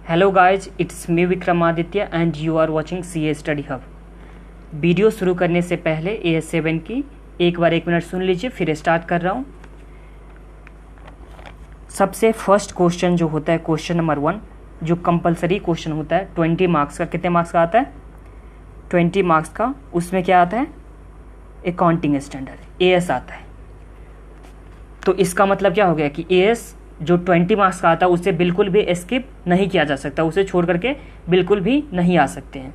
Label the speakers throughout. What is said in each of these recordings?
Speaker 1: Hello guys, it's me Vikramaditya and you are watching CA study hub. Video शुरू करने से पहले AS7 की एक मिनट सुन लीजिए, फिर स्टार्ट कर रहा हूँ। सबसे फर्स्ट क्वेश्चन जो होता है, क्वेश्चन नंबर 1, जो कंपलसरी क्वेश्चन होता है 20 मार्क्स का। कितने मार्क्स का आता है? 20 मार्क्स का। उसमें क्या आता है? अकाउंटिंग स्टैंडर्ड, AS आता है। तो इसका मतलब क्या हो गया कि AS जो 20 मार्क्स का आता है उसे बिल्कुल भी स्किप नहीं किया जा सकता, उसे छोड़ करके बिल्कुल भी नहीं आ सकते हैं।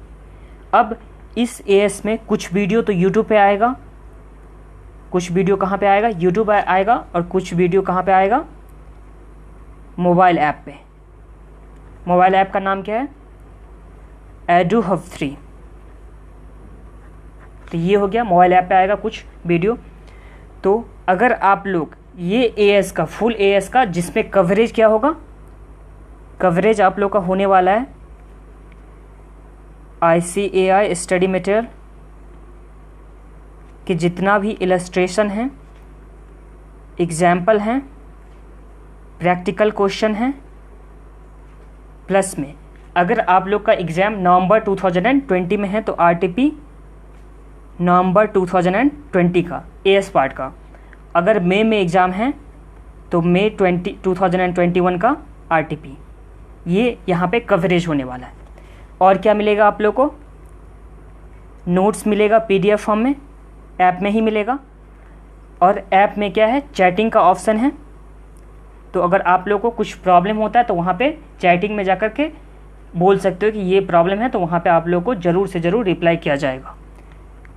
Speaker 1: अब इस AS में कुछ वीडियो तो यूट्यूब पे आएगा, कुछ वीडियो कहाँ पे आएगा? यूट्यूब आएगा, और कुछ वीडियो कहाँ पे आएगा? मोबाइल ऐप पे। मोबाइल ऐप का नाम क्या है? एडुहब 3। तो ये हो गया, मोबाइल ऐप पे आएगा कुछ वीडियो। तो अगर आप लोग ये AS का, फुल AS का, जिसमें कवरेज क्या होगा? कवरेज आप लोग का होने वाला है ICAI स्टडी मटेरियल कि जितना भी इलस्ट्रेशन है, एग्जाम्पल हैं, प्रैक्टिकल क्वेश्चन हैं, प्लस में अगर आप लोग का एग्ज़ाम नवंबर 2020 में है तो RTP नवंबर 2020 का AS पार्ट का। अगर मई में एग्ज़ाम है तो मई 2021 का RTP। ये यहाँ पे कवरेज होने वाला है। और क्या मिलेगा आप लोग को? नोट्स मिलेगा PDF फॉर्म में, ऐप में ही मिलेगा। और ऐप में क्या है? चैटिंग का ऑप्शन है। तो अगर आप लोग को कुछ प्रॉब्लम होता है तो वहाँ पे चैटिंग में जाकर के बोल सकते हो कि ये प्रॉब्लम है, तो वहाँ पे आप लोग को ज़रूर से ज़रूर रिप्लाई किया जाएगा।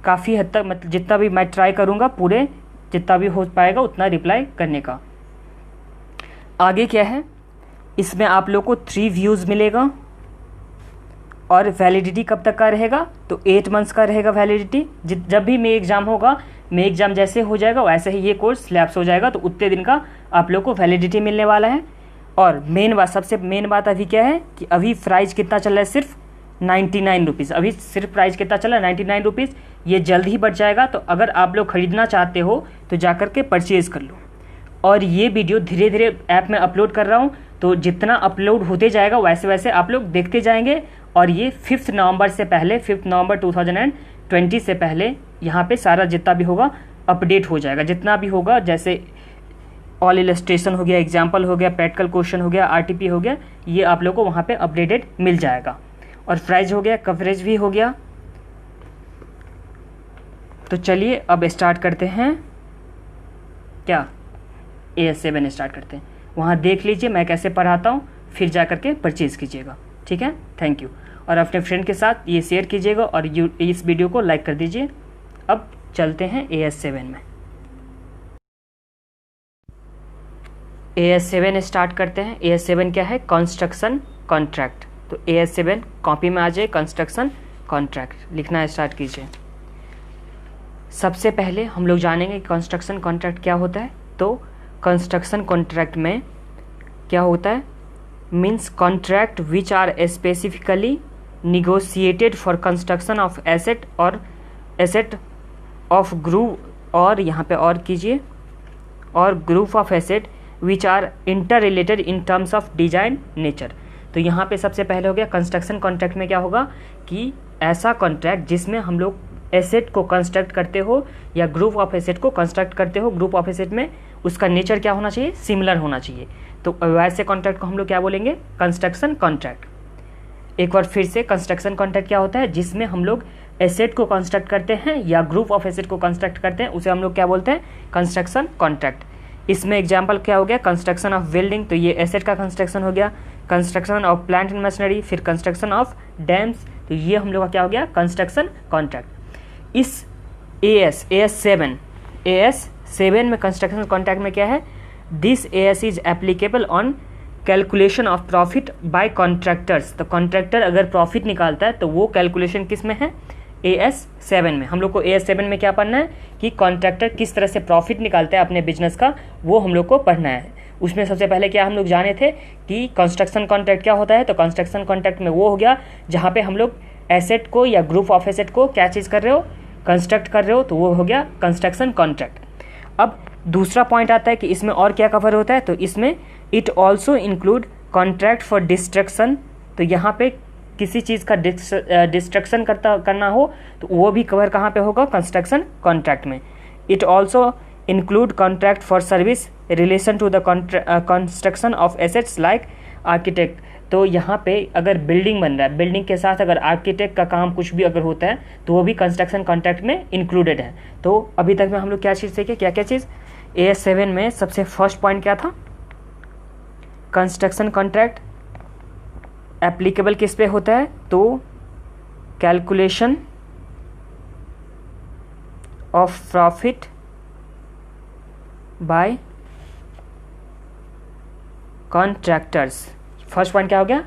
Speaker 1: काफ़ी हद तक, मतलब जितना भी मैं ट्राई करूँगा, पूरे जितना भी हो पाएगा उतना रिप्लाई करने का। आगे क्या है? इसमें आप लोग को 3 व्यूज़ मिलेगा। और वैलिडिटी कब तक का रहेगा? तो 8 मंथ्स का रहेगा वैलिडिटी। जब भी मे एग्ज़ाम होगा, मे एग्ज़ाम जैसे हो जाएगा वैसे ही ये कोर्स लैप्स हो जाएगा, तो उतने दिन का आप लोग को वैलिडिटी मिलने वाला है। और मेन बात, सबसे मेन बात अभी क्या है कि अभी प्राइस कितना चल रहा है? सिर्फ 99 रुपीज़। अभी सिर्फ प्राइस कितना चल रहा है? 99 रुपीज़। ये जल्द ही बढ़ जाएगा, तो अगर आप लोग ख़रीदना चाहते हो तो जाकर के परचेज़ कर लो। और ये वीडियो धीरे धीरे ऐप में अपलोड कर रहा हूँ, तो जितना अपलोड होते जाएगा वैसे वैसे आप लोग देखते जाएंगे। और ये 5 नवंबर से पहले, 5 नवंबर 2020 से पहले यहाँ पे सारा जितना भी होगा अपडेट हो जाएगा। जितना भी होगा, जैसे ऑल इलस्ट्रेशन हो गया, एग्जाम्पल हो गया, प्रैक्टिकल क्वेश्चन हो गया, RTP हो गया, ये आप लोग को वहाँ पे अपडेटेड मिल जाएगा। और प्राइस हो गया, कवरेज भी हो गया। तो चलिए अब स्टार्ट करते हैं। क्या? AS7 स्टार्ट करते हैं। वहाँ देख लीजिए मैं कैसे पढ़ाता हूँ, फिर जा करके परचेज़ कीजिएगा। ठीक है, थैंक यू। और अपने फ्रेंड के साथ ये शेयर कीजिएगा और इस वीडियो को लाइक कर दीजिए। अब चलते हैं AS7 में। AS7 स्टार्ट करते हैं। AS7 क्या है? Construction contract. तो AS7 कॉपी में आ जाए, कंस्ट्रक्शन कॉन्ट्रैक्ट लिखना स्टार्ट कीजिए। सबसे पहले हम लोग जानेंगे कंस्ट्रक्शन कॉन्ट्रैक्ट क्या होता है। तो कंस्ट्रक्शन कॉन्ट्रैक्ट में क्या होता है? Means contract which are specifically negotiated for construction of asset और एसेट ऑफ ग्रुप, और यहाँ पे और कीजिए, और group of asset which are inter related in terms of design nature. तो यहाँ पे सबसे पहले हो गया कंस्ट्रक्शन कॉन्ट्रैक्ट में क्या होगा कि ऐसा कॉन्ट्रैक्ट जिसमें हम लोग एसेट को कंस्ट्रक्ट करते हो या ग्रुप ऑफ एसेट को कंस्ट्रक्ट करते हो। ग्रुप ऑफ एसेट में उसका नेचर क्या होना चाहिए? सिमिलर होना चाहिए। तो वैसे कॉन्ट्रैक्ट को हम लोग क्या बोलेंगे? Construction contract. एक बार फिर से, कंस्ट्रक्शन कॉन्ट्रैक्ट क्या होता है? जिसमें हम लोग एसेट को कंस्ट्रक्ट करते हैं या ग्रुप ऑफ एसेट को कंस्ट्रक्ट करते हैं, उसे हम लोग क्या बोलते हैं? Construction contract. इसमें एग्जाम्पल क्या हो गया? कंस्ट्रक्शन ऑफ बिल्डिंग, तो ये एसेट का कंस्ट्रक्शन हो गया। Construction of plant and machinery, फिर कंस्ट्रक्शन ऑफ डैम्स, तो ये हम लोग का क्या हो गया? Construction contract. इस AS7 में कंस्ट्रक्शन कॉन्ट्रैक्ट में क्या है? This AS is applicable on calculation of profit by contractors. तो कॉन्ट्रैक्टर अगर प्रॉफिट निकालता है तो वो कैलकुलेशन किस में है? AS7 में। हम लोग को AS7 में क्या पढ़ना है कि कॉन्ट्रैक्टर किस तरह से प्रॉफिट निकालता है अपने बिजनेस का, वो हम लोग को पढ़ना है। उसमें सबसे पहले क्या हम लोग जाने थे कि कंस्ट्रक्शन कॉन्ट्रैक्ट क्या होता है। तो कंस्ट्रक्शन कॉन्ट्रैक्ट में वो हो गया जहाँ पे हम लोग एसेट को या ग्रुप ऑफ एसेट को क्या चीज़ कर रहे हो? कंस्ट्रक्ट कर रहे हो, तो वो हो गया कंस्ट्रक्शन कॉन्ट्रैक्ट। अब दूसरा पॉइंट आता है कि इसमें और क्या कवर होता है। तो इसमें it also include contract for destruction तो यहाँ पे किसी चीज़ का डिस्ट्रक्शन करना हो तो वो भी कवर कहाँ पे होगा, कंस्ट्रक्शन कॉन्ट्रैक्ट में। It also include contract for service relation to the construction of assets like architect. तो यहाँ पे अगर बिल्डिंग बन रहा है, बिल्डिंग के साथ अगर आर्किटेक्ट का काम कुछ भी अगर होता है तो वो भी कंस्ट्रक्शन कॉन्ट्रैक्ट में इंक्लूडेड है। तो अभी तक में हम लोग क्या चीज़ सीखे, क्या क्या चीज़। AS7 में सबसे फर्स्ट पॉइंट क्या था, कंस्ट्रक्शन कॉन्ट्रैक्ट एप्लीकेबल किस पे होता है, तो calculation of profit by contractors. First point क्या हो गया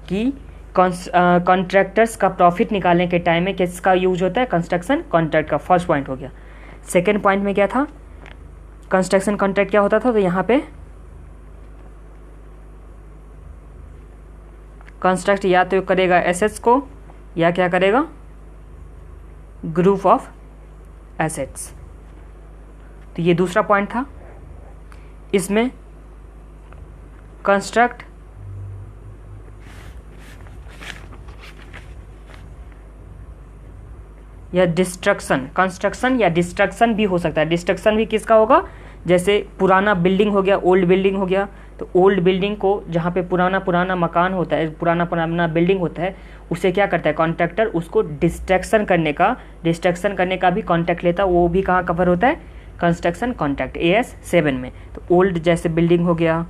Speaker 1: कि कॉन्ट्रैक्टर्स का प्रॉफिट निकालने के टाइम में किसका यूज होता है, कंस्ट्रक्शन कॉन्ट्रैक्ट का। फर्स्ट पॉइंट हो गया। सेकेंड पॉइंट में क्या था, कंस्ट्रक्शन कॉन्ट्रैक्ट क्या होता था, तो यहाँ पे कंस्ट्रक्ट या तो करेगा एसेट्स को या क्या करेगा, ग्रुप ऑफ एसेट्स। तो ये दूसरा पॉइंट था। इसमें कंस्ट्रक्ट या डिस्ट्रक्शन, कंस्ट्रक्शन या डिस्ट्रक्शन भी हो सकता है। डिस्ट्रक्शन भी किसका होगा, जैसे पुराना बिल्डिंग हो गया, ओल्ड बिल्डिंग हो गया, तो ओल्ड बिल्डिंग को जहाँ पे पुराना मकान होता है, पुराना बिल्डिंग होता है, उसे क्या करता है कॉन्ट्रैक्टर, उसको डिस्ट्रक्शन करने का भी कॉन्ट्रैक्ट लेता है। वो भी कहाँ कवर होता है, कंस्ट्रक्शन कॉन्ट्रैक्ट AS7 में। तो ओल्ड जैसे बिल्डिंग हो गया,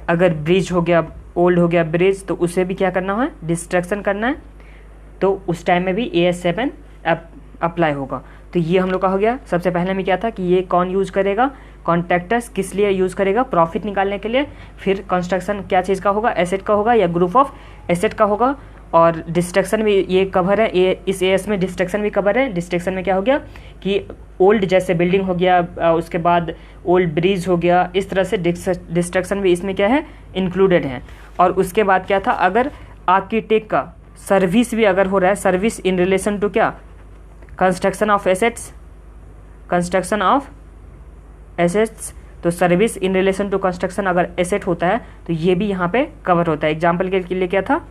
Speaker 1: अगर ब्रिज हो गया, ओल्ड हो गया ब्रिज, तो उसे भी क्या करना है, डिस्ट्रक्शन करना है, तो उस टाइम में भी AS7 अप्लाई होगा। तो ये हम लोग का हो गया। सबसे पहले में क्या था कि ये कौन यूज़ करेगा, कॉन्ट्रैक्टर्स किस लिए यूज़ करेगा, प्रॉफिट निकालने के लिए। फिर कंस्ट्रक्शन क्या चीज़ का होगा, एसेट का होगा या ग्रुप ऑफ एसेट का होगा। और डिस्ट्रक्शन भी ये कवर है, इस AS में डिस्ट्रक्शन भी कवर है। डिस्ट्रक्शन में क्या हो गया कि ओल्ड जैसे बिल्डिंग हो गया, उसके बाद ओल्ड ब्रिज हो गया, इस तरह से डिस्ट्रक्शन भी इसमें क्या है, इंक्लूडेड है। और उसके बाद क्या था, अगर आर्किटेक्ट का सर्विस भी अगर हो रहा है, सर्विस इन रिलेशन टू क्या, construction of assets, construction of assets, तो service in relation to construction अगर एसेट होता है तो ये भी यहाँ पे कवर होता है। एग्जाम्पल के लिए क्या था,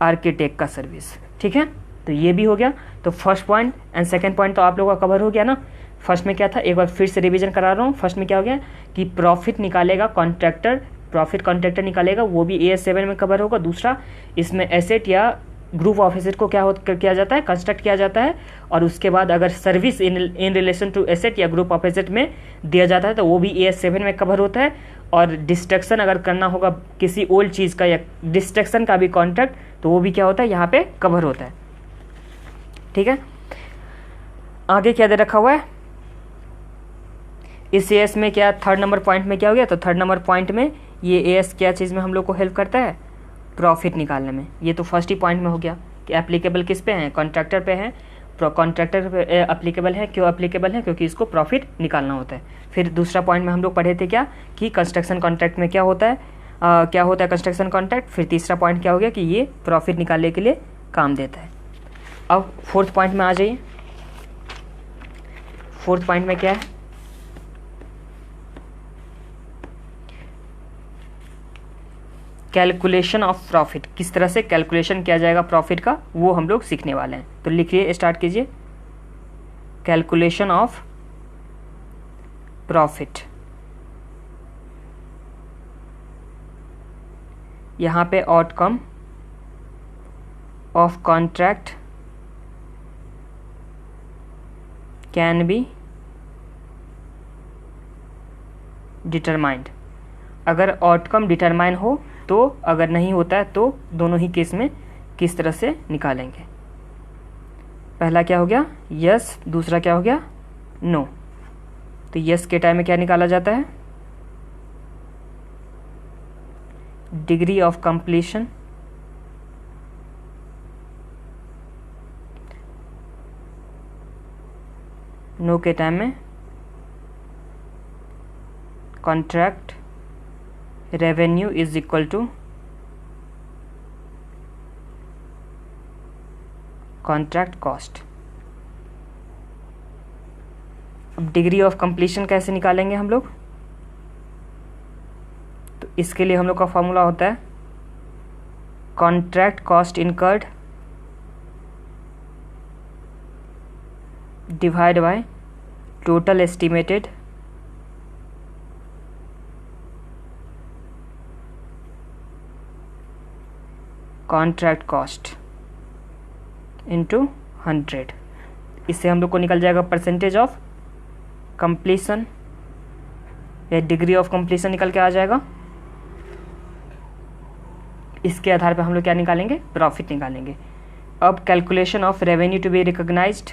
Speaker 1: आर्किटेक्ट का सर्विस, ठीक है। तो ये भी हो गया। तो first point and second point तो आप लोगों का कवर हो गया ना। फर्स्ट में क्या था, एक बार फिर से रिवीजन करा रहा हूँ। फर्स्ट में क्या हो गया कि प्रॉफिट निकालेगा कॉन्ट्रैक्टर, प्रॉफिट कॉन्ट्रैक्टर निकालेगा, वो भी AS7 में कवर होगा। दूसरा, इसमें एसेट या ग्रुप ऑफ एसेट को किया जाता है, कंस्ट्रक्ट किया जाता है। और उसके बाद अगर service in relation to asset या ग्रुप ऑफ एसेट में दिया जाता है तो वो भी AS7 में कवर होता है। और डिस्ट्रक्शन अगर करना होगा किसी ओल्ड चीज़ का या डिस्ट्रक्शन का भी कॉन्ट्रैक्ट, तो वो भी क्या होता है, यहाँ पे कवर होता है, ठीक है। आगे क्या दे रखा हुआ है इस AS में, क्या थर्ड नंबर पॉइंट में क्या हो गया, तो थर्ड नंबर पॉइंट में ये AS क्या चीज़ में हम लोग को हेल्प करता है, प्रॉफिट निकालने में। ये तो फर्स्ट ही पॉइंट में हो गया कि एप्लीकेबल किस पे हैं, कॉन्ट्रैक्टर पे हैं। कॉन्ट्रैक्टर पे एप्लीकेबल है, क्यों एप्लीकेबल है, क्योंकि इसको प्रॉफिट निकालना होता है। फिर दूसरा पॉइंट में हम लोग पढ़े थे क्या कि कंस्ट्रक्शन कॉन्ट्रैक्ट में क्या होता है, क्या होता है कंस्ट्रक्शन कॉन्ट्रैक्ट। फिर तीसरा पॉइंट क्या हो गया कि ये प्रॉफिट निकालने के लिए काम देता है। अब फोर्थ पॉइंट में आ जाइए। फोर्थ पॉइंट में क्या है, कैलकुलेशन ऑफ प्रॉफिट, किस तरह से कैलकुलेशन किया जाएगा प्रॉफिट का, वो हम लोग सीखने वाले हैं। तो लिखिए, स्टार्ट कीजिए, कैलकुलेशन ऑफ प्रॉफिट। यहाँ पे outcome of contract can be determined. अगर आउटकम डिटरमाइन हो तो, अगर नहीं होता है तो दोनों ही केस में किस तरह से निकालेंगे। पहला क्या हो गया, यस, दूसरा क्या हो गया, नो। तो यस के टाइम में क्या निकाला जाता है, डिग्री ऑफ कंप्लीशन, नो के टाइम में contract revenue is equal to contract cost. अब डिग्री ऑफ कंप्लीशन कैसे निकालेंगे हम लोग, तो इसके लिए हम लोग का फॉर्मूला होता है contract cost incurred divide by total estimated contract cost into 100। इससे हम लोग को निकल जाएगा परसेंटेज ऑफ कंप्लीशन या डिग्री ऑफ कंप्लीशन निकल के आ जाएगा। इसके आधार पर हम लोग क्या निकालेंगे, प्रॉफिट निकालेंगे। अब calculation of revenue to be recognised.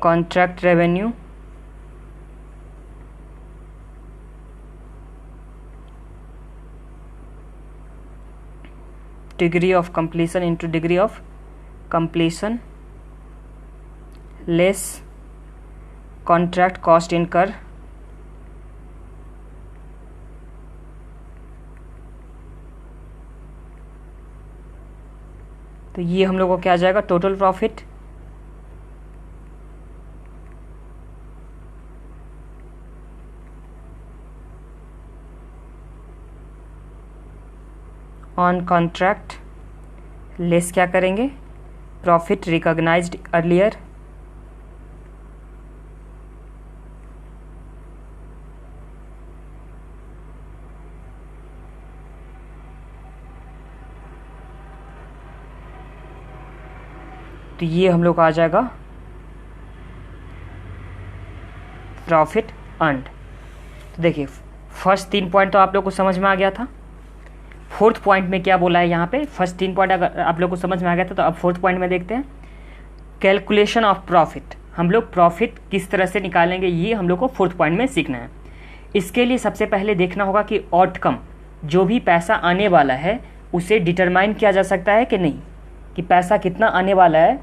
Speaker 1: Contract revenue degree of completion into degree of completion less contract cost incur तो ये हम लोग को क्या आ जाएगा, total profit on contract less क्या करेंगे, प्रॉफिट रिकॉग्नाइज्ड अर्लियर तो ये हम लोग को आ जाएगा प्रॉफिट अर्न्ड। तो देखिए फर्स्ट 3 पॉइंट तो आप लोग को समझ में आ गया था। फोर्थ पॉइंट में क्या बोला है यहाँ पे, फर्स्ट 3 पॉइंट अगर आप लोग को समझ में आ गया था तो अब फोर्थ पॉइंट में देखते हैं कैलकुलेशन ऑफ प्रॉफिट। हम लोग प्रॉफिट किस तरह से निकालेंगे ये हम लोग को फोर्थ पॉइंट में सीखना है। इसके लिए सबसे पहले देखना होगा कि आउटकम जो भी पैसा आने वाला है उसे डिटरमाइन किया जा सकता है कि नहीं, कि पैसा कितना आने वाला है,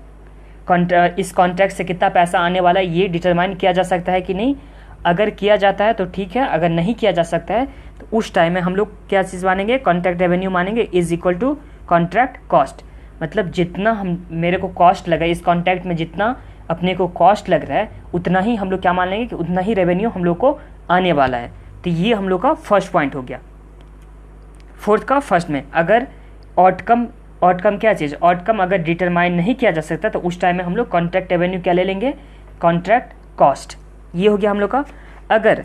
Speaker 1: इस कॉन्ट्रैक्ट से कितना पैसा आने वाला है ये डिटरमाइन किया जा सकता है कि नहीं। अगर किया जाता है तो ठीक है, अगर नहीं किया जा सकता है तो उस टाइम में हम लोग क्या चीज़ मानेंगे, कॉन्ट्रैक्ट रेवेन्यू मानेंगे is equal to contract cost. मतलब जितना हम मेरे को कॉस्ट लगा इस कॉन्ट्रैक्ट में, जितना अपने को कॉस्ट लग रहा है उतना ही हम लोग क्या मान लेंगे कि उतना ही रेवेन्यू हम लोग को आने वाला है। तो ये हम लोग का फर्स्ट पॉइंट हो गया। फोर्थ का फर्स्ट में अगर आउटकम क्या चीज़, आउटकम अगर डिटरमाइन नहीं किया जा सकता तो उस टाइम में हम लोग कॉन्ट्रैक्ट रेवेन्यू क्या ले लेंगे, कॉन्ट्रैक्ट कॉस्ट। ये हो गया हम लोग का। अगर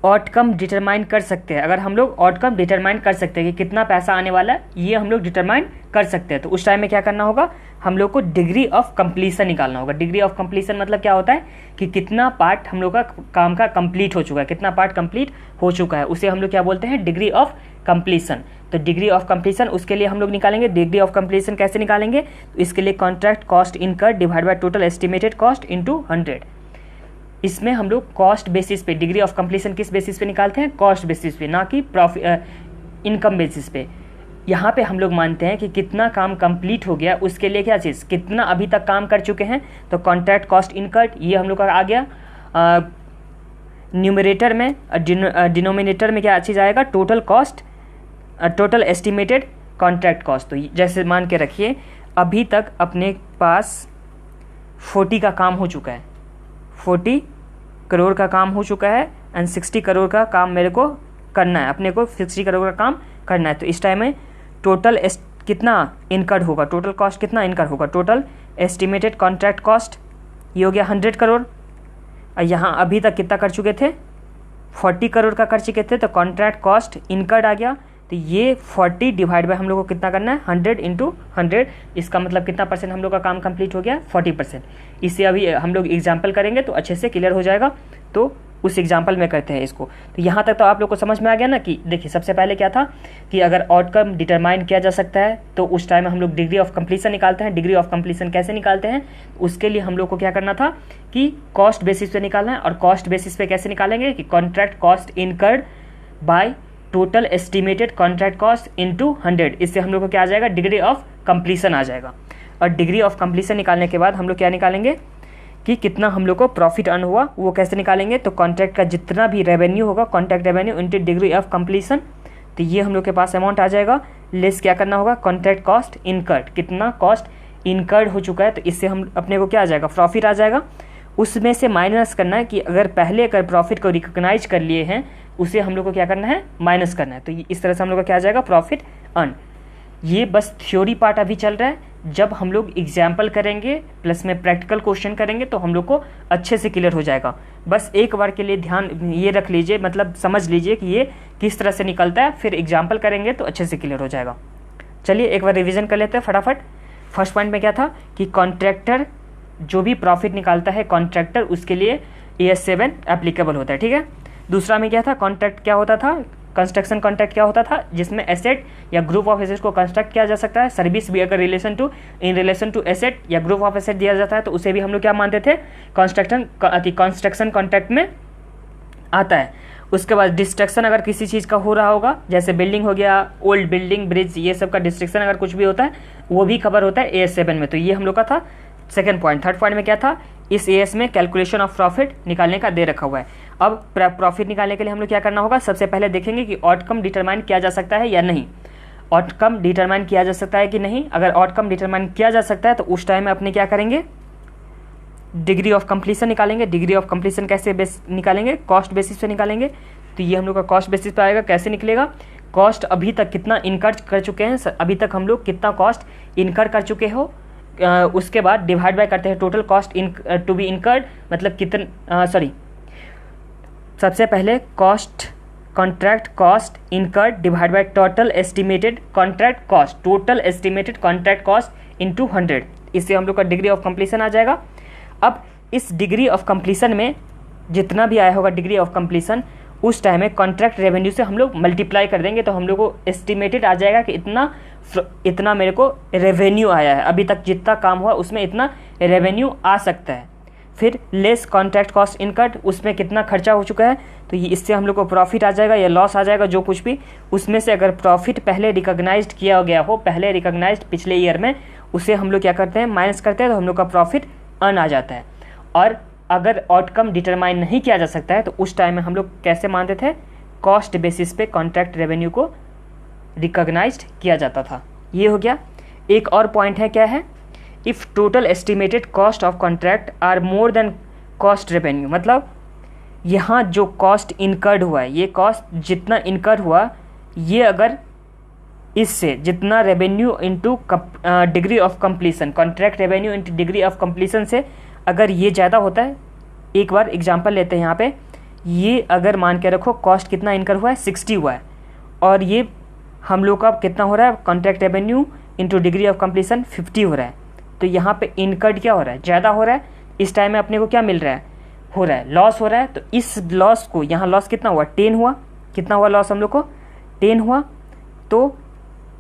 Speaker 1: आउटकम डिटरमाइन कर सकते हैं, अगर हम लोग आउटकम डिटरमाइन कर सकते हैं कि कितना पैसा आने वाला है ये हम लोग डिटरमाइन कर सकते हैं, तो उस टाइम में क्या करना होगा, हम लोग को डिग्री ऑफ कंप्लीशन निकालना होगा। डिग्री ऑफ कंप्लीशन मतलब क्या होता है कि कितना पार्ट हम लोग का काम का कंप्लीट हो चुका है, कितना पार्ट कंप्लीट हो चुका है, उसे हम लोग क्या बोलते हैं, डिग्री ऑफ कंप्लीशन। तो डिग्री ऑफ कंप्लीशन उसके लिए हम लोग निकालेंगे। डिग्री ऑफ कंप्लीशन कैसे निकालेंगे, तो इसके लिए contract cost incurred divide by total estimated cost into 100। इसमें हम लोग कॉस्ट बेसिस पे, डिग्री ऑफ कंप्लीशन किस बेसिस पे निकालते हैं, कॉस्ट बेसिस पे, ना कि इनकम बेसिस पे। यहाँ पे हम लोग मानते हैं कि कितना काम कंप्लीट हो गया, उसके लिए क्या चीज़, कितना अभी तक काम कर चुके हैं, तो कॉन्ट्रैक्ट कॉस्ट इनकर्ड ये हम लोग का आ गया। न्यूमरेटर में, डिनोमिनेटर में क्या चीज़ आएगा, total cost, total estimated contract cost. तो जैसे मान के रखिए अभी तक अपने पास 40 का काम हो चुका है, 40 करोड़ का काम हो चुका है एंड 60 करोड़ का काम मेरे को करना है, अपने को 60 करोड़ का काम करना है। तो इस टाइम में टोटल कितना इनकर्ड होगा, टोटल कॉस्ट कितना इनकर्ड होगा, टोटल एस्टिमेटेड कॉन्ट्रैक्ट कॉस्ट ये हो गया 100 करोड़। और यहाँ अभी तक कितना कर चुके थे, 40 करोड़ का कर चुके थे, तो कॉन्ट्रैक्ट कॉस्ट इनकर्ड आ गया। तो ये 40 डिवाइड बाय हम लोग को कितना करना है, 100 इंटू 100। इसका मतलब कितना परसेंट हम लोग का काम कंप्लीट हो गया, 40%। इससे अभी हम लोग एग्जाम्पल करेंगे तो अच्छे से क्लियर हो जाएगा, तो उस एग्जाम्पल में करते हैं इसको। तो यहाँ तक तो आप लोग को समझ में आ गया ना कि देखिए सबसे पहले क्या था कि अगर आउटकम डिटरमाइन किया जा सकता है तो उस टाइम में हम लोग डिग्री ऑफ कंप्लीशन निकालते हैं। डिग्री ऑफ कंप्लीशन कैसे निकालते हैं, उसके लिए हम लोग को क्या करना था कि कॉस्ट बेसिस पे निकालना है। और कॉस्ट बेसिस पे कैसे निकालेंगे कि contract cost incurred by total estimated contract cost into 100। इससे हम लोग को क्या आ जाएगा, डिग्री ऑफ कंप्लीशन आ जाएगा। और डिग्री ऑफ कंप्लीशन निकालने के बाद हम लोग क्या निकालेंगे कि कितना हम लोग को प्रॉफिट अर्न हुआ, वो कैसे निकालेंगे, तो कॉन्ट्रैक्ट का जितना भी रेवेन्यू होगा, contract revenue into degree of completion, तो ये हम लोग के पास अमाउंट आ जाएगा। लेस क्या करना होगा, कॉन्ट्रैक्ट कॉस्ट इनकर्ड, कितना कॉस्ट इनकर्ड हो चुका है, तो इससे हम अपने को क्या आ जाएगा, प्रॉफिट आ जाएगा। उसमें से माइनस करना है कि अगर पहले अगर प्रॉफिट को रिकॉग्नाइज कर लिए हैं, उसे हम लोग को क्या करना है, माइनस करना है। तो इस तरह से हम लोग का क्या आ जाएगा, प्रॉफिट अर्न। ये बस थ्योरी पार्ट अभी चल रहा है। जब हम लोग एग्जाम्पल करेंगे प्लस में प्रैक्टिकल क्वेश्चन करेंगे तो हम लोग को अच्छे से क्लियर हो जाएगा। बस एक बार के लिए ध्यान ये रख लीजिए, मतलब समझ लीजिए कि ये किस तरह से निकलता है, फिर एग्जाम्पल करेंगे तो अच्छे से क्लियर हो जाएगा। चलिए एक बार रिवीजन कर लेते हैं फटाफट। फर्स्ट पॉइंट में क्या था कि कॉन्ट्रैक्टर जो भी प्रॉफिट निकालता है कॉन्ट्रैक्टर, उसके लिए AS7 एप्लीकेबल होता है, ठीक है। दूसरा में क्या था, कॉन्ट्रैक्ट क्या होता था, कंस्ट्रक्शन कॉन्ट्रैक्ट क्या होता था, जिसमें एसेट या ग्रुप ऑफ एसेट को कंस्ट्रक्ट किया जा सकता है। सर्विस भी अगर इन रिलेशन टू एसेट या ग्रुप ऑफ एसेट दिया जाता है तो उसे भी हम लोग क्या मानते थे, कंस्ट्रक्शन कॉन्ट्रैक्ट में आता है। उसके बाद डिस्ट्रक्शन अगर किसी चीज़ का हो रहा होगा, जैसे बिल्डिंग हो गया, ओल्ड बिल्डिंग, ब्रिज, ये सब का डिस्ट्रक्शन अगर कुछ भी होता है वो भी खबर होता है AS7 में। तो ये हम लोग का था सेकंड पॉइंट। थर्ड पॉइंट में क्या था, इस AS में कैलकुलेशन ऑफ प्रॉफिट निकालने का दे रखा हुआ है। अब प्रॉफिट निकालने के लिए हम लोग क्या करना होगा, सबसे पहले देखेंगे कि आउटकम डिटरमाइन किया जा सकता है या नहीं। आउटकम डिटरमाइन किया जा सकता है कि नहीं। अगर आउटकम डिटरमाइन किया जा सकता है तो उस टाइम में अपने क्या करेंगे, डिग्री ऑफ कंप्लीशन निकालेंगे। डिग्री ऑफ कंप्लीशन कैसे निकालेंगे, कॉस्ट बेसिस पे निकालेंगे। तो ये हम लोग का कॉस्ट बेसिस पे आएगा। कैसे निकलेगा, कॉस्ट अभी तक कितना इनकर कर चुके हैं, अभी तक हम लोग कितना कॉस्ट इनकर कर चुके हो, उसके बाद डिवाइड बाय करते हैं total cost to be incurred, मतलब कितना सबसे पहले cost, contract cost incurred divide by total estimated contract cost, total estimated contract cost into 100। इससे हम लोग का डिग्री ऑफ कंप्लीशन आ जाएगा। अब इस डिग्री ऑफ कंप्लीशन में जितना भी आया होगा डिग्री ऑफ कंप्लीशन, उस टाइम में कॉन्ट्रैक्ट रेवेन्यू से हम लोग मल्टीप्लाई कर देंगे, तो हम लोग को एस्टिमेटेड आ जाएगा कि इतना मेरे को रेवेन्यू आया है, अभी तक जितना काम हुआ उसमें इतना रेवेन्यू आ सकता है। फिर लेस कॉन्ट्रैक्ट कॉस्ट इनकट, उसमें कितना खर्चा हो चुका है, तो ये इससे हम लोग को प्रॉफिट आ जाएगा या लॉस आ जाएगा, जो कुछ भी उसमें से अगर प्रॉफिट पहले रिकॉग्नाइज्ड किया गया हो, पहले रिकॉग्नाइज्ड पिछले ईयर में, उसे हम लोग क्या करते हैं, माइनस करते हैं, तो हम लोग का प्रॉफिट अर्न आ जाता है। और अगर आउटकम डिटरमाइन नहीं किया जा सकता है तो उस टाइम में हम लोग कैसे मानते थे, कॉस्ट बेसिस पे कॉन्ट्रैक्ट रेवेन्यू को रिकॉग्नाइज्ड किया जाता था। ये हो गया। एक और पॉइंट है, क्या है, if total estimated cost of contract are more than cost revenue, मतलब यहाँ जो कॉस्ट इनकर्ड हुआ है, ये कॉस्ट जितना इनकर्ड हुआ, ये अगर इससे जितना revenue into degree of completion, contract revenue into degree of completion से अगर ये ज़्यादा होता है, एक बार एग्जांपल लेते हैं यहाँ पे, ये अगर मान के रखो कॉस्ट कितना इनकर हुआ है, 60 हुआ है, और ये हम लोग का कितना हो रहा है, contract revenue into degree of completion 50 हो रहा है, तो यहाँ पे इनकर्ड क्या हो रहा है, ज़्यादा हो रहा है। इस टाइम में अपने को क्या मिल रहा है, हो रहा है लॉस हो रहा है। तो इस लॉस को, यहाँ लॉस कितना हुआ, 10 हुआ, कितना हुआ लॉस हम लोग को, 10 हुआ। तो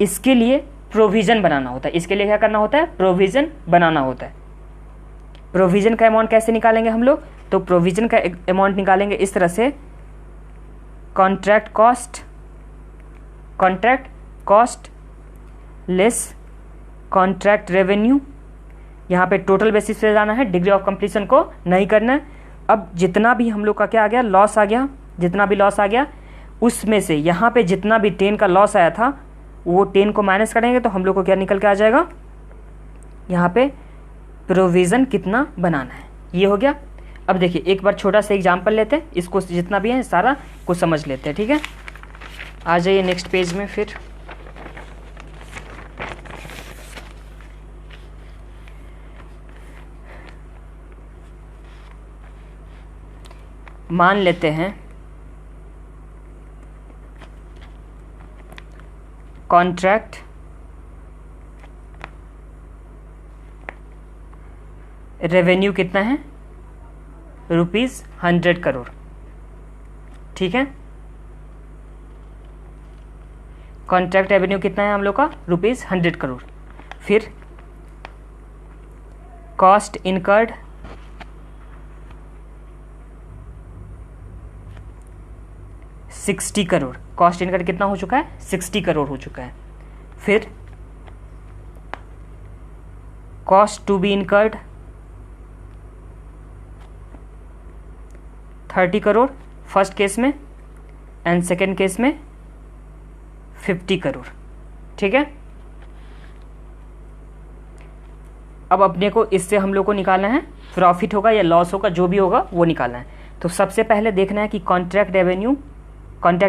Speaker 1: इसके लिए प्रोविज़न बनाना होता है, इसके लिए क्या करना होता है, प्रोविज़न बनाना होता है। प्रोविज़न का अमाउंट कैसे निकालेंगे हम लोग, तो प्रोविज़न का अमाउंट निकालेंगे इस तरह से, contract cost less contract revenue, यहाँ पे टोटल बेसिस पे जाना है, डिग्री ऑफ कंप्लीशन को नहीं करना है। अब जितना भी हम लोग का क्या आ गया, लॉस आ गया, जितना भी लॉस आ गया, उसमें से यहाँ पे जितना भी 10 का लॉस आया था, वो 10 को माइनस करेंगे तो हम लोग को क्या निकल के आ जाएगा, यहाँ पे प्रोविज़न कितना बनाना है। ये हो गया। अब देखिए एक बार छोटा सा एग्जांपल लेते हैं, इसको जितना भी है सारा कुछ समझ लेते हैं, ठीक है। आ जाइए नेक्स्ट पेज में। फिर मान लेते हैं कॉन्ट्रैक्ट रेवेन्यू कितना है, ₹100 करोड़, ठीक है। कॉन्ट्रैक्ट रेवेन्यू कितना है हम लोग का, ₹100 करोड़। फिर cost incurred $60 crore, cost incurred कितना हो चुका है, 60 करोड़ हो चुका है। फिर cost to be incurred 30 crore first case में एंड सेकेंड केस में 50 करोड़। ठीक है, अब अपने को इससे हम लोग को निकालना है प्रॉफिट होगा या लॉस होगा, जो भी होगा वो निकालना है। तो सबसे पहले देखना है कि कॉन्ट्रैक्ट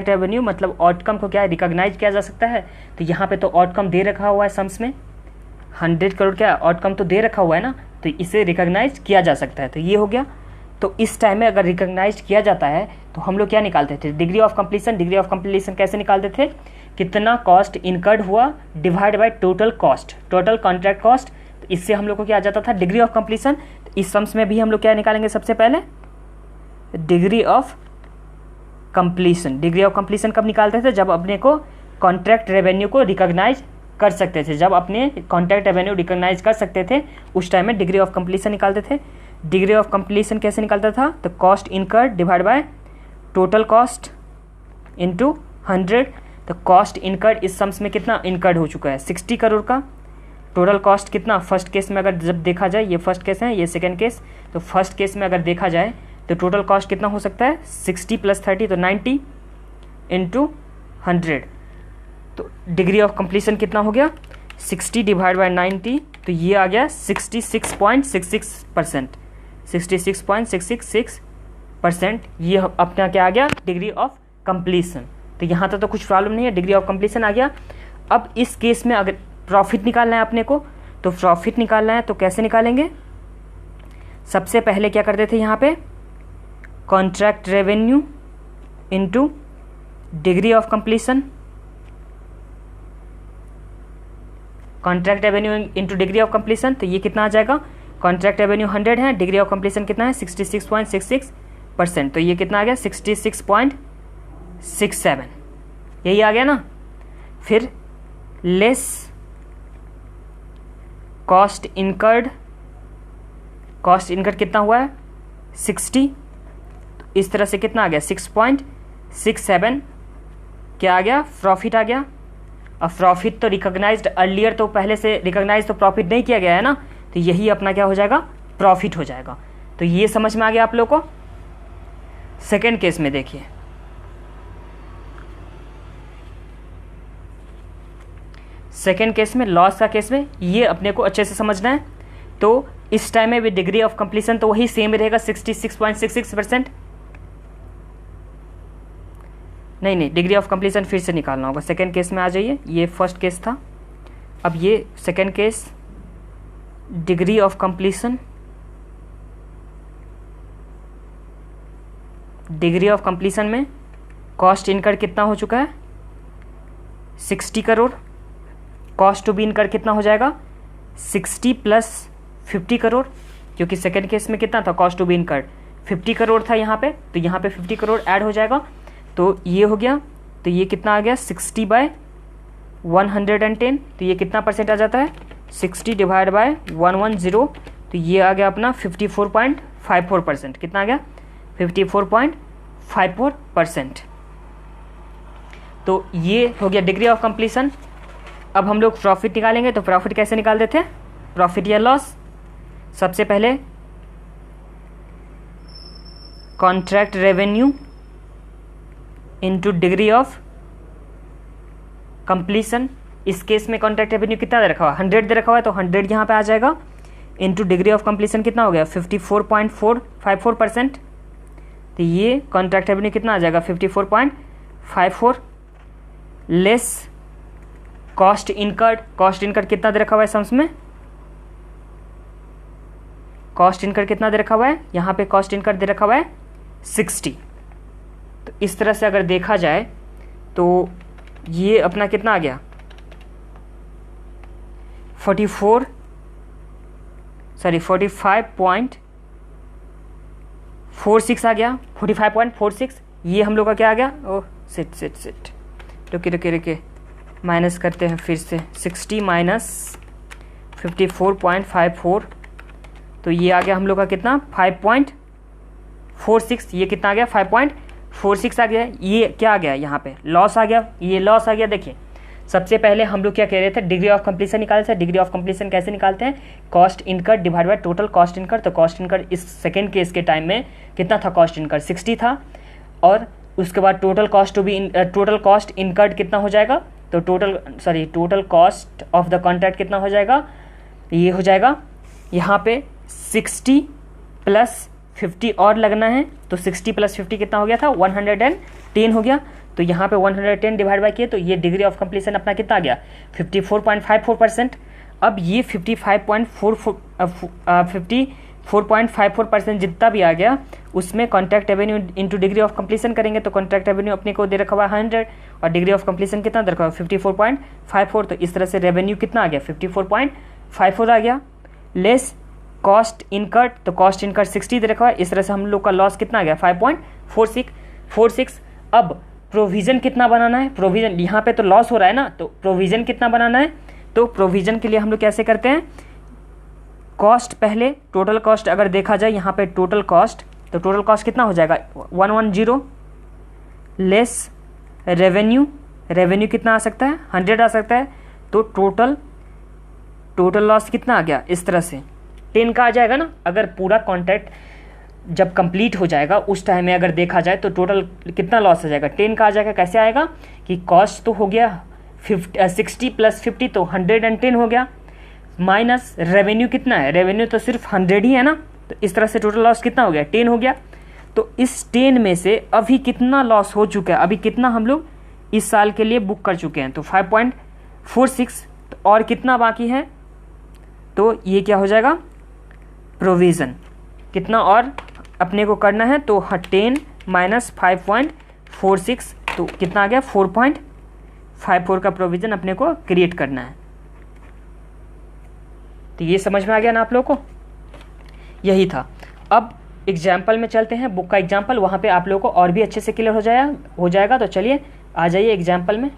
Speaker 1: रेवेन्यू मतलब आउटकम को क्या है रिकॉग्नाइज किया जा सकता है। तो यहाँ पे तो आउटकम दे रखा हुआ है सम्स में 100 करोड़, क्या आउटकम तो दे रखा हुआ है ना, तो इसे रिकॉग्नाइज किया जा सकता है। तो ये हो गया। तो इस टाइम में अगर रिकॉग्नाइज किया जाता है तो हम लोग क्या निकालते थे, डिग्री ऑफ कंप्लीशन कैसे निकालते थे, कितना कॉस्ट इनकर्ड हुआ divide by total cost, total contract cost. तो इससे हम लोग को क्या आ जाता था डिग्री ऑफ कंप्लीशन। तो इस सम्स में भी हम लोग क्या निकालेंगे, सबसे पहले डिग्री ऑफ कंप्लीशन कब निकालते थे, जब अपने को कॉन्ट्रैक्ट रेवेन्यू को रिकॉग्नाइज कर सकते थे, जब अपने कॉन्ट्रैक्ट रेवेन्यू रिकॉग्नाइज कर सकते थे उस टाइम में डिग्री ऑफ कंप्लीशन निकालते थे। डिग्री ऑफ कंप्लीशन कैसे निकालता था, तो cost incurred divide by total cost into 100। तो कॉस्ट इनकर्ड इस सम्स में कितना इनकर्ड हो चुका है 60 करोड़ का। टोटल कॉस्ट कितना, फर्स्ट केस में अगर जब देखा जाए, ये फर्स्ट केस है ये सेकेंड केस, तो फर्स्ट केस में अगर देखा जाए तो टोटल कॉस्ट कितना हो सकता है 60 + 30 तो 90 इंटू 100। तो डिग्री ऑफ कंप्लीशन कितना हो गया 60 डिवाइड बाय 90, तो ये आ गया 66.66%, 66.666%। ये अपना क्या आ गया डिग्री ऑफ कंप्लीशन। तो यहाँ तक तो कुछ प्रॉब्लम नहीं है, डिग्री ऑफ कंप्लीशन आ गया। अब इस केस में अगर प्रॉफिट निकालना है अपने को, तो प्रॉफिट निकालना है तो कैसे निकालेंगे, सबसे पहले क्या करते थे यहाँ पे contract revenue into degree of completion, contract revenue into degree of completion. तो ये कितना आ जाएगा, कॉन्ट्रैक्ट रेवेन्यू 100 है, डिग्री ऑफ कंप्लीशन कितना है 66.66%, तो ये कितना आ गया 66.67, यही आ गया ना। फिर लेस कॉस्ट इनकर्ड कितना हुआ है 60, तो इस तरह से कितना आ गया 6.67 क्या आ गया प्रॉफिट आ गया। अब प्रॉफिट तो रिकॉग्नाइज्ड अर्लियर, तो पहले से रिकॉग्नाइज तो प्रॉफिट नहीं किया गया है ना, तो यही अपना क्या हो जाएगा प्रॉफिट हो जाएगा। तो ये समझ में आ गया आप लोग को। सेकेंड केस में देखिए, सेकेंड केस में लॉस का केस में ये अपने को अच्छे से समझना है। तो इस टाइम में भी डिग्री ऑफ कंप्लीशन तो वही सेम रहेगा 66.66%। नहीं, डिग्री ऑफ कंप्लीशन फिर से निकालना होगा। सेकेंड केस में आ जाइए, ये फर्स्ट केस था, अब ये second case degree of completion, degree of completion में कॉस्ट इनकर कितना हो चुका है 60 करोड़, कॉस्ट टू बी इनकर कितना हो जाएगा 60 + 50 करोड़, क्योंकि सेकेंड केस में कितना था कॉस्ट टू बी इनकर 50 करोड़ था यहाँ पे, तो यहाँ पे 50 करोड़ ऐड हो जाएगा। तो ये हो गया, तो ये कितना आ गया 60/110, तो ये कितना परसेंट आ जाता है 60 डिवाइड बाय 110, तो ये आ गया अपना 54.54%। कितना आ गया 54.54%। तो ये हो गया डिग्री ऑफ कंप्लीशन। अब हम लोग प्रॉफिट निकालेंगे, तो प्रॉफिट कैसे निकालते थे, प्रॉफिट या लॉस, सबसे पहले contract revenue into degree of completion. इस केस में कॉन्ट्रैक्ट रेवेन्यू कितना दे रखा हुआ 100 दे रखा हुआ है, तो 100 यहाँ पे आ जाएगा इनटू डिग्री ऑफ कंप्लीशन कितना हो गया 54.454%। तो ये कॉन्ट्रैक्ट रेवेन्यू कितना आ जाएगा 54.54 लेस कॉस्ट इनकर्ड कितना दे रखा हुआ है सम्स में, कॉस्ट इनकर्ड कितना दे रखा हुआ है, यहाँ पे कॉस्ट इनकर्ड दे रखा हुआ है 60। तो इस तरह से अगर देखा जाए तो ये अपना कितना आ गया 45.46 आ गया 45.46। ये हम लोग का क्या आ गया, ओह सिट रुके माइनस करते हैं फिर से 60 - 54.54, तो ये आ गया हम लोग का कितना 5.46। ये कितना आ गया 5.46 आ गया। ये क्या आ गया यहाँ पे लॉस आ गया, ये लॉस आ गया देखिए। सबसे पहले हम लोग क्या कह रहे थे, डिग्री ऑफ कंप्लीशन निकालते हैं। डिग्री ऑफ कंप्लीशन कैसे निकालते हैं, cost incurred divide by total cost incurred. तो कॉस्ट इनकर्ड इस सेकेंड केस के टाइम में कितना था, कॉस्ट इनकर्ड 60 था, और उसके बाद टोटल कॉस्ट इनकर्ड कितना हो जाएगा, तो total cost of the contract कितना हो जाएगा, ये हो जाएगा यहाँ पे 60 प्लस 50 और लगना है, तो 60 प्लस 50 कितना हो गया था, 110 हो गया। तो यहाँ पे 110 डिवाइड बाई किए, तो ये डिग्री ऑफ कंप्लीशन अपना कितना आ गया, 54.54%। अब ये 54.54% जितना भी आ गया, उसमें contract revenue into degree of completion करेंगे, तो कॉन्ट्रैक्ट रेवेन्यू अपने को दे रखा हुआ 100 और डिग्री ऑफ कंप्लीशन कितना दे रखा हुआ 54.54। तो इस तरह से रेवेन्यू कितना आ गया, 54.54 आ गया, लेस कॉस्ट इनकर्ड, तो कॉस्ट इनकर्ड 60 दे रखा हुआ। इस तरह से हम लोग का लॉस कितना आ गया, 5.46। अब प्रोविजन कितना बनाना है, प्रोविजन यहाँ पे तो लॉस हो रहा है ना, तो प्रोविजन कितना बनाना है, तो प्रोविजन के लिए हम लोग कैसे करते हैं, कॉस्ट पहले टोटल कॉस्ट अगर देखा जाए यहाँ पे टोटल कॉस्ट, तो टोटल कॉस्ट कितना हो जाएगा 110 लेस रेवेन्यू कितना आ सकता है, 100 आ सकता है, तो टोटल लॉस कितना आ गया, इस तरह से 10 का आ जाएगा ना। अगर पूरा कॉन्ट्रैक्ट जब कंप्लीट हो जाएगा उस टाइम में अगर देखा जाए तो टोटल कितना लॉस आ जाएगा, 10 का आ जाएगा। कैसे आएगा कि कॉस्ट तो हो गया 60 प्लस 50 तो 110 हो गया, माइनस रेवेन्यू कितना है, रेवेन्यू तो सिर्फ 100 ही है ना, तो इस तरह से टोटल लॉस कितना हो गया, 10 हो गया। तो इस 10 में से अभी कितना लॉस हो चुका है, अभी कितना हम लोग इस साल के लिए बुक कर चुके हैं, तो 5.46, और कितना बाकी है, तो ये क्या हो जाएगा, प्रोविज़न कितना और अपने को करना है, तो 10 माइनस 5.46, तो कितना आ गया 4.54 का प्रोविज़न अपने को क्रिएट करना है। तो ये समझ में आ गया ना आप लोग को, यही था। अब एग्जाम्पल में चलते हैं, बुक का एग्जाम्पल, वहाँ पे आप लोगों को और भी अच्छे से क्लियर हो जाएगा। तो चलिए आ जाइए एग्जाम्पल में।